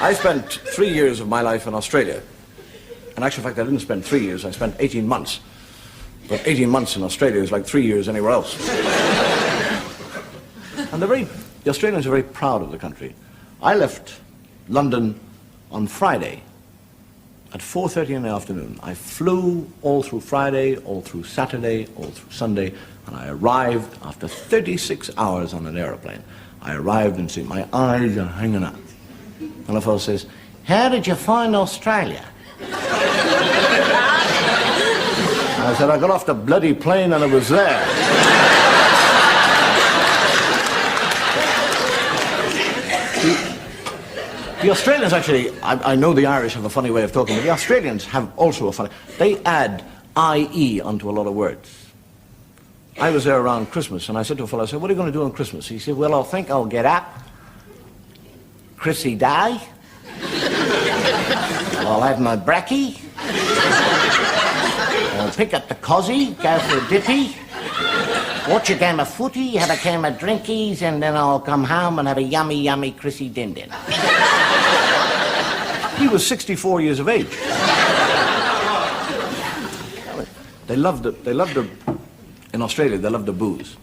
I spent 3 years of my life in Australia. In actual fact, I didn't spend 3 years, I spent 18 months. But 18 months in Australia is like 3 years anywhere else. And the Australians are very proud of the country. I left London on Friday at 4:30 in the afternoon. I flew all through Friday, all through Saturday, all through Sunday, and I arrived after 36 hours on an aeroplane. I arrived and see my eyes are hanging out. And the fellow says, "How did you find Australia?" I said, "I got off the bloody plane and it was there." The Australians actually, I know the Irish have a funny way of talking, but the Australians have also a funny, they add IE onto a lot of words. I was there around Christmas and I said to a fellow, I said, "What are you going to do on Christmas?" He said, "Well, I think I'll get up, Chrissy Day, I'll have my brekkie, I'll pick up the cozzy, go for a dippy, watch a game of footy, have a game of drinkies, and then I'll come home and have a yummy, yummy Chrissy Din Din." He was 64 years of age. They loved in Australia, they loved the booze.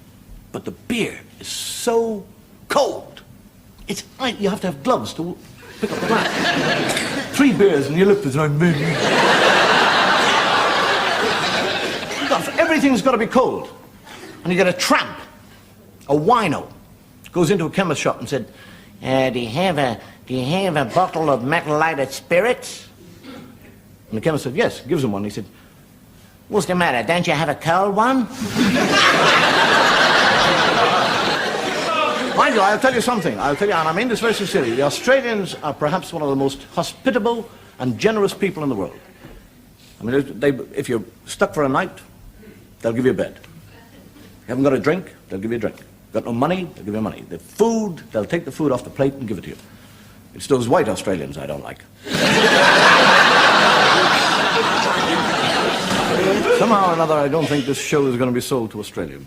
But the beer is so cold. You have to have gloves to pick up the glass. 3 beers and your lip is like, everything's got to be cold. And you get a tramp, a wino, goes into a chemist shop and said, do you have a bottle of methylated spirits?" And the chemist said, "Yes," gives him one. He said, "What's the matter? Don't you have a cold one?" Mind you, I'll tell you something. I'll tell you, and I mean this very sincerely. The Australians are perhaps one of the most hospitable and generous people in the world. I mean, if you're stuck for a night, they'll give you a bed. You haven't got a drink, they'll give you a drink. Got no money, they'll give you money. The food, they'll take the food off the plate and give it to you. It's those white Australians I don't like. Somehow or another, I don't think this show is going to be sold to Australia.